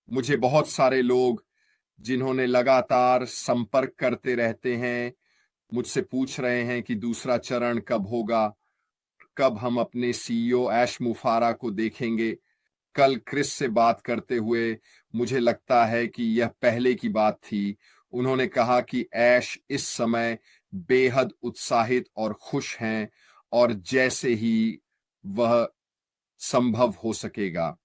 मुझे बहुत सारे लोग जिन्होंने लगातार संपर्क करते रहते हैं, मुझसे पूछ रहे हैं कि दूसरा चरण कब होगा, कब हम अपने सीईओ ऐश मुफारा को देखेंगे। कल क्रिस से बात करते हुए मुझे लगता है कि यह पहले की बात थी। उन्होंने कहा कि ऐश इस समय बेहद उत्साहित और खुश हैं और जैसे ही वह संभव हो सकेगा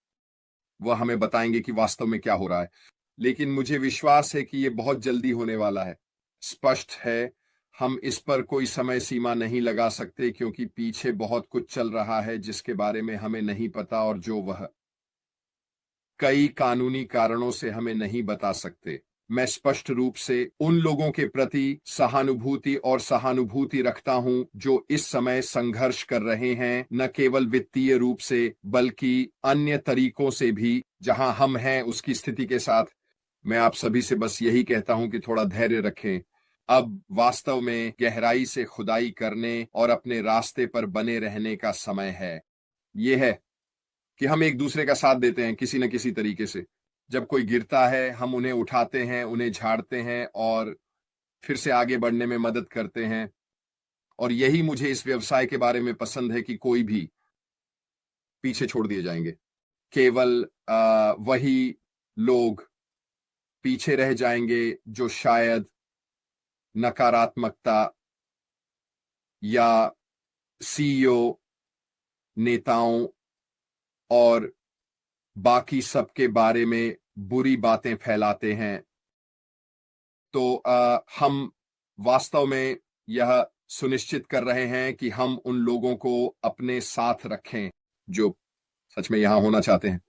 वह हमें बताएंगे कि वास्तव में क्या हो रहा है। लेकिन मुझे विश्वास है कि यह बहुत जल्दी होने वाला है। स्पष्ट है, हम इस पर कोई समय सीमा नहीं लगा सकते क्योंकि पीछे बहुत कुछ चल रहा है जिसके बारे में हमें नहीं पता और जो वह कई कानूनी कारणों से हमें नहीं बता सकते। मैं स्पष्ट रूप से उन लोगों के प्रति सहानुभूति रखता हूं जो इस समय संघर्ष कर रहे हैं, न केवल वित्तीय रूप से बल्कि अन्य तरीकों से भी जहां हम हैं उसकी स्थिति के साथ। मैं आप सभी से बस यही कहता हूं कि थोड़ा धैर्य रखें। अब वास्तव में गहराई से खुदाई करने और अपने रास्ते पर बने रहने का समय है। यह है कि हम एक दूसरे का साथ देते हैं किसी न किसी तरीके से। जब कोई गिरता है हम उन्हें उठाते हैं, उन्हें झाड़ते हैं और फिर से आगे बढ़ने में मदद करते हैं। और यही मुझे इस व्यवसाय के बारे में पसंद है कि कोई भी पीछे छोड़ दिए जाएंगे। केवल वही लोग पीछे रह जाएंगे जो शायद नकारात्मकता या सीईओ, नेताओं और बाकी सबके बारे में बुरी बातें फैलाते हैं। तो हम वास्तव में यह सुनिश्चित कर रहे हैं कि हम उन लोगों को अपने साथ रखें जो सच में यहां होना चाहते हैं।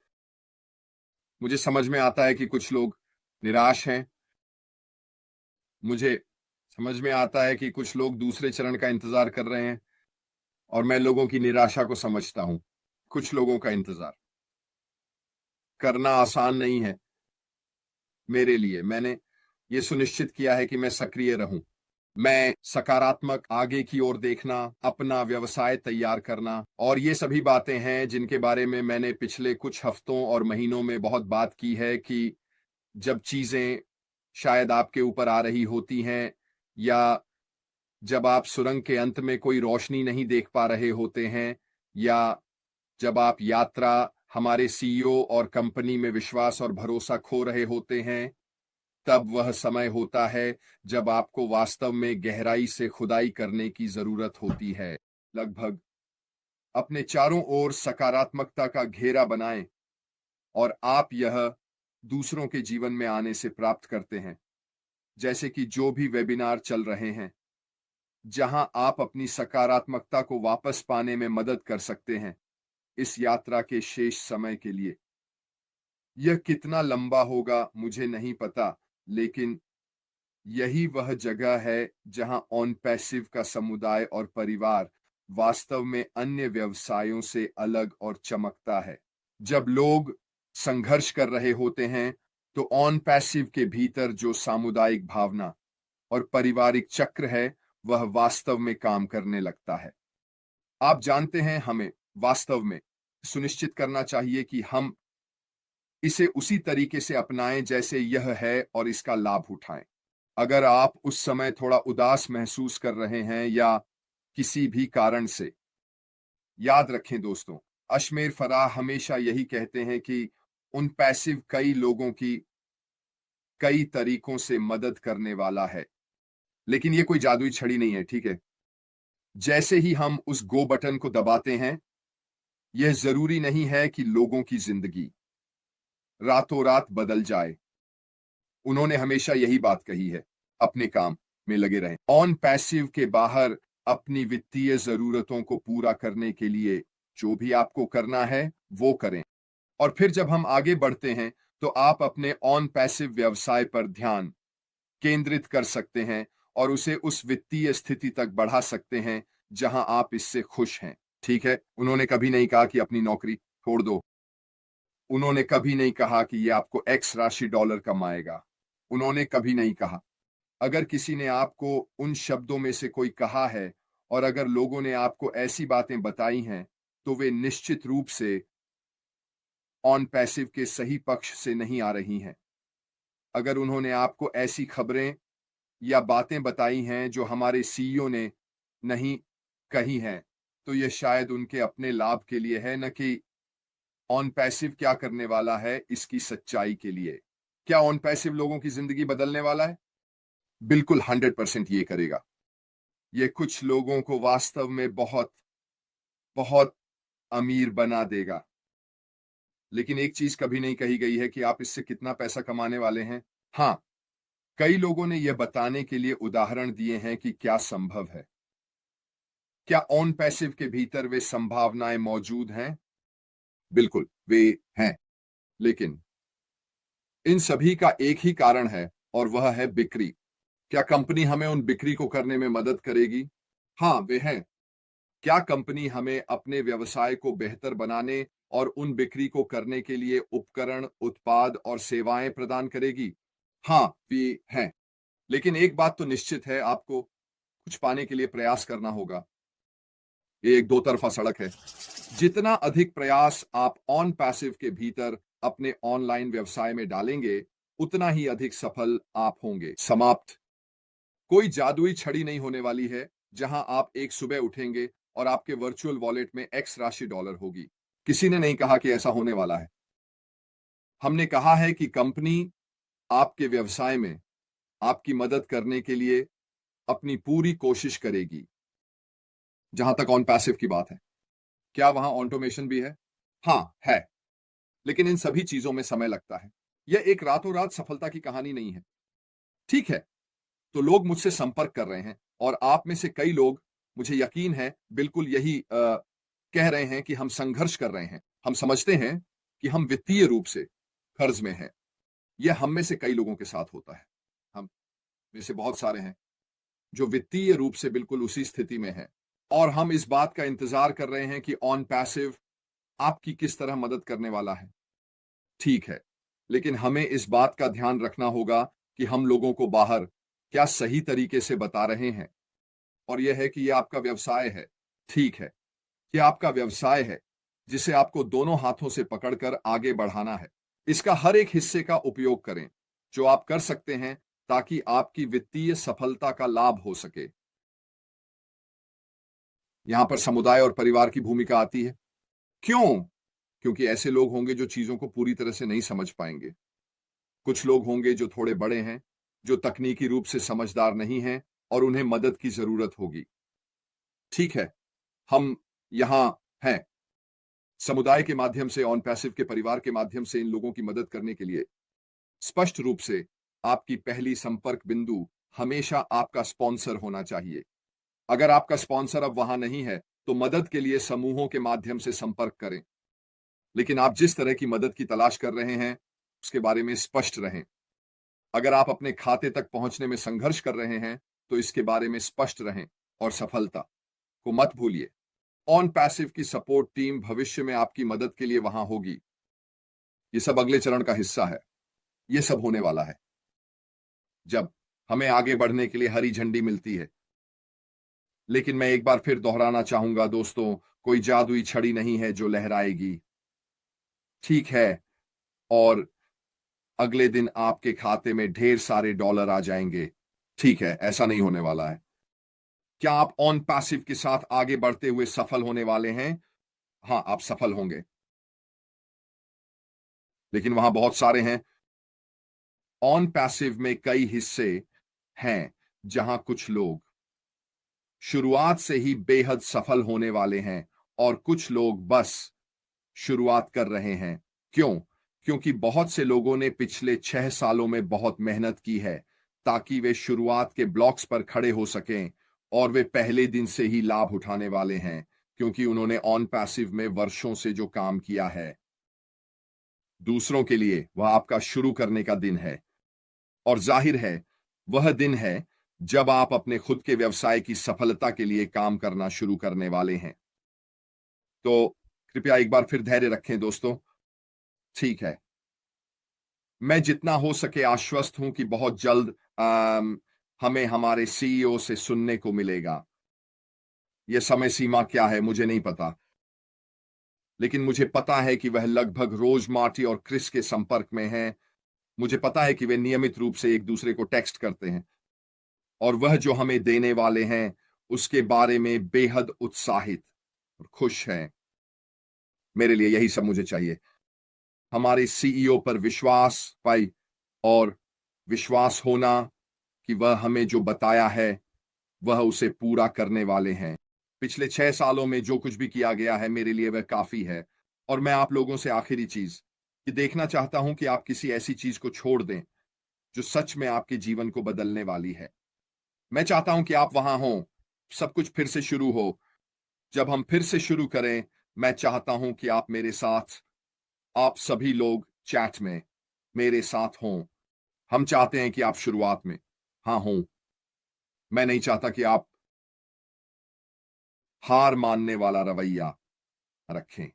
मुझे समझ में आता है कि कुछ लोग निराश हैं। मुझे समझ में आता है कि कुछ लोग दूसरे चरण का इंतजार कर रहे हैं और मैं लोगों की निराशा को समझता हूं। कुछ लोगों का इंतजार करना आसान नहीं है। मेरे लिए मैंने ये सुनिश्चित किया है कि मैं सक्रिय रहूं। मैं सकारात्मक आगे की ओर देखना, अपना व्यवसाय तैयार करना और ये सभी बातें हैं जिनके बारे में मैंने पिछले कुछ हफ्तों और महीनों में बहुत बात की है कि जब चीजें शायद आपके ऊपर आ रही होती हैं या जब आप सुरंग के अंत में कोई रोशनी नहीं देख पा रहे होते हैं या जब आप यात्रा हमारे सीईओ और कंपनी में विश्वास और भरोसा खो रहे होते हैं, तब वह समय होता है जब आपको वास्तव में गहराई से खुदाई करने की जरूरत होती है। लगभग अपने चारों ओर सकारात्मकता का घेरा बनाएं और आप यह दूसरों के जीवन में आने से प्राप्त करते हैं। जैसे कि जो भी वेबिनार चल रहे हैं जहां आप अपनी सकारात्मकता को वापस पाने में मदद कर सकते हैं इस यात्रा के शेष समय के लिए। यह कितना लंबा होगा मुझे नहीं पता, लेकिन यही वह जगह है जहां ऑन पैसिव का समुदाय और परिवार वास्तव में अन्य व्यवसायों से अलग और चमकता है। जब लोग संघर्ष कर रहे होते हैं तो ऑन पैसिव के भीतर जो सामुदायिक भावना और पारिवारिक चक्र है वह वास्तव में काम करने लगता है। आप जानते हैं, हमें वास्तव में सुनिश्चित करना चाहिए कि हम इसे उसी तरीके से अपनाएं जैसे यह है और इसका लाभ उठाएं। अगर आप उस समय थोड़ा उदास महसूस कर रहे हैं या किसी भी कारण से, याद रखें दोस्तों, अशमेर फराह हमेशा यही कहते हैं कि उन पैसिव कई लोगों की कई तरीकों से मदद करने वाला है। लेकिन ये कोई जादुई छड़ी नहीं है, ठीक है? जैसे ही हम उस गो बटन को दबाते हैं, यह जरूरी नहीं है कि लोगों की जिंदगी रातों रात बदल जाए। उन्होंने हमेशा यही बात कही है, अपने काम में लगे रहें। ऑन पैसिव के बाहर अपनी वित्तीय जरूरतों को पूरा करने के लिए जो भी आपको करना है वो करें। और फिर जब हम आगे बढ़ते हैं तो आप अपने ऑन पैसिव व्यवसाय पर ध्यान केंद्रित कर सकते हैं और उसे उस वित्तीय स्थिति तक बढ़ा सकते हैं जहां आप इससे खुश हैं। ठीक है, उन्होंने कभी नहीं कहा कि अपनी नौकरी छोड़ दो। उन्होंने कभी नहीं कहा कि यह आपको एक्स राशि डॉलर कमाएगा। उन्होंने कभी नहीं कहा। अगर किसी ने आपको उन शब्दों में से कोई कहा है और अगर लोगों ने आपको ऐसी बातें बताई हैं तो वे निश्चित रूप से ऑन पैसिव के सही पक्ष से नहीं आ रही हैं। अगर उन्होंने आपको ऐसी खबरें या बातें बताई हैं जो हमारे सीईओ ने नहीं कही हैं, तो यह शायद उनके अपने लाभ के लिए है, न कि ऑन पैसिव क्या करने वाला है इसकी सच्चाई के लिए। क्या ऑन पैसिव लोगों की जिंदगी बदलने वाला है? बिल्कुल 100% ये करेगा। ये कुछ लोगों को वास्तव में बहुत बहुत अमीर बना देगा। लेकिन एक चीज कभी नहीं कही गई है कि आप इससे कितना पैसा कमाने वाले हैं। हाँ, कई लोगों ने यह बताने के लिए उदाहरण दिए हैं कि क्या संभव है। क्या ऑन पैसिव के भीतर वे संभावनाएं मौजूद हैं? बिल्कुल, वे हैं। लेकिन इन सभी का एक ही कारण है और वह है बिक्री। क्या कंपनी हमें उन बिक्री को करने में मदद करेगी? हाँ, वे हैं। क्या कंपनी हमें अपने व्यवसाय को बेहतर बनाने और उन बिक्री को करने के लिए उपकरण, उत्पाद और सेवाएं प्रदान करेगी? हाँ, वे हैं। लेकिन एक बात तो निश्चित है, आपको कुछ पाने के लिए प्रयास करना होगा। ये एक दो तरफा सड़क है। जितना अधिक प्रयास आप ऑन पैसिव के भीतर अपने ऑनलाइन व्यवसाय में डालेंगे, उतना ही अधिक सफल आप होंगे। समाप्त। कोई जादुई छड़ी नहीं होने वाली है जहां आप एक सुबह उठेंगे और आपके वर्चुअल वॉलेट में एक्स राशि डॉलर होगी। किसी ने नहीं कहा कि ऐसा होने वाला है। हमने कहा है कि कंपनी आपके व्यवसाय में आपकी मदद करने के लिए अपनी पूरी कोशिश करेगी। जहां तक ऑन पैसिव की बात है, क्या वहां ऑटोमेशन भी है? हाँ, है। लेकिन इन सभी चीजों में समय लगता है। यह एक रातों रात सफलता की कहानी नहीं है। ठीक है, तो लोग मुझसे संपर्क कर रहे हैं और आप में से कई लोग, मुझे यकीन है, बिल्कुल यही कह रहे हैं कि हम संघर्ष कर रहे हैं। हम समझते हैं कि हम वित्तीय रूप से कर्ज में हैं। यह हम में से कई लोगों के साथ होता है। हम में से बहुत सारे हैं जो वित्तीय रूप से बिल्कुल उसी स्थिति में हैं, और हम इस बात का इंतजार कर रहे हैं कि ऑन पैसिव आपकी किस तरह मदद करने वाला है। ठीक है, लेकिन हमें इस बात का ध्यान रखना होगा कि हम लोगों को बाहर क्या सही तरीके से बता रहे हैं, और यह है कि यह आपका व्यवसाय है। ठीक है, यह आपका व्यवसाय है जिसे आपको दोनों हाथों से पकड़कर आगे बढ़ाना है। इसका हर एक हिस्से का उपयोग करें जो आप कर सकते हैं, ताकि आपकी वित्तीय सफलता का लाभ हो सके। यहां पर समुदाय और परिवार की भूमिका आती है। क्यों? क्योंकि ऐसे लोग होंगे जो चीजों को पूरी तरह से नहीं समझ पाएंगे। कुछ लोग होंगे जो थोड़े बड़े हैं, जो तकनीकी रूप से समझदार नहीं हैं और उन्हें मदद की जरूरत होगी। ठीक है, हम यहां हैं समुदाय के माध्यम से, ऑन पैसिव के परिवार के माध्यम से इन लोगों की मदद करने के लिए। स्पष्ट रूप से, आपकी पहली संपर्क बिंदु हमेशा आपका स्पॉन्सर होना चाहिए। अगर आपका स्पॉन्सर अब वहां नहीं है, तो मदद के लिए समूहों के माध्यम से संपर्क करें। लेकिन आप जिस तरह की मदद की तलाश कर रहे हैं, उसके बारे में स्पष्ट रहें। अगर आप अपने खाते तक पहुंचने में संघर्ष कर रहे हैं, तो इसके बारे में स्पष्ट रहें और सफलता को मत भूलिए। ऑन पैसिव की सपोर्ट टीम भविष्य में आपकी मदद के लिए वहां होगी। ये सब अगले चरण का हिस्सा है। ये सब होने वाला है जब हमें आगे बढ़ने के लिए हरी झंडी मिलती है। लेकिन मैं एक बार फिर दोहराना चाहूंगा दोस्तों, कोई जादुई छड़ी नहीं है जो लहराएगी। ठीक है, और अगले दिन आपके खाते में ढेर सारे डॉलर आ जाएंगे। ठीक है, ऐसा नहीं होने वाला है। क्या आप ऑन पैसिव के साथ आगे बढ़ते हुए सफल होने वाले हैं? हाँ, आप सफल होंगे। लेकिन वहां बहुत सारे हैं। ऑन पैसिव में कई हिस्से हैं जहां कुछ लोग शुरुआत से ही बेहद सफल होने वाले हैं और कुछ लोग बस शुरुआत कर रहे हैं। क्यों? क्योंकि बहुत से लोगों ने पिछले 6 सालों में बहुत मेहनत की है ताकि वे शुरुआत के ब्लॉक्स पर खड़े हो सकें, और वे पहले दिन से ही लाभ उठाने वाले हैं क्योंकि उन्होंने ऑन पैसिव में वर्षों से जो काम किया है। दूसरों के लिए वह आपका शुरू करने का दिन है, और जाहिर है वह दिन है जब आप अपने खुद के व्यवसाय की सफलता के लिए काम करना शुरू करने वाले हैं। तो कृपया एक बार फिर धैर्य रखें दोस्तों। ठीक है, मैं जितना हो सके आश्वस्त हूं कि बहुत जल्द हमें हमारे सीईओ से सुनने को मिलेगा। यह समय सीमा क्या है मुझे नहीं पता, लेकिन मुझे पता है कि वह लगभग रोज मार्टी और क्रिस के संपर्क में हैं। मुझे पता है कि वे नियमित रूप से एक दूसरे को टेक्स्ट करते हैं और वह जो हमें देने वाले हैं उसके बारे में बेहद उत्साहित और खुश हैं। मेरे लिए यही सब मुझे चाहिए। हमारे सीईओ पर विश्वास पाई और विश्वास होना कि वह हमें जो बताया है वह उसे पूरा करने वाले हैं। पिछले 6 सालों में जो कुछ भी किया गया है मेरे लिए वह काफी है। और मैं आप लोगों से आखिरी चीज कि देखना चाहता हूं कि आप किसी ऐसी चीज को छोड़ दें जो सच में आपके जीवन को बदलने वाली है। मैं चाहता हूं कि आप वहां हो, सब कुछ फिर से शुरू हो। जब हम फिर से शुरू करें, मैं चाहता हूं कि आप मेरे साथ, आप सभी लोग चैट में मेरे साथ हों। हम चाहते हैं कि आप शुरुआत में हाँ हों। मैं नहीं चाहता कि आप हार मानने वाला रवैया रखें।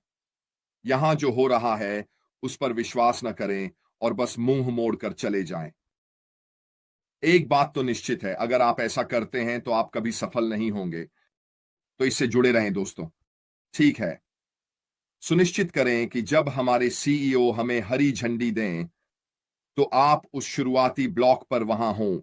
यहां जो हो रहा है उस पर विश्वास न करें और बस मुंह मोड़कर चले जाएं। एक बात तो निश्चित है, अगर आप ऐसा करते हैं तो आप कभी सफल नहीं होंगे। तो इससे जुड़े रहें दोस्तों। ठीक है, सुनिश्चित करें कि जब हमारे सीईओ हमें हरी झंडी दें तो आप उस शुरुआती ब्लॉक पर वहां हों।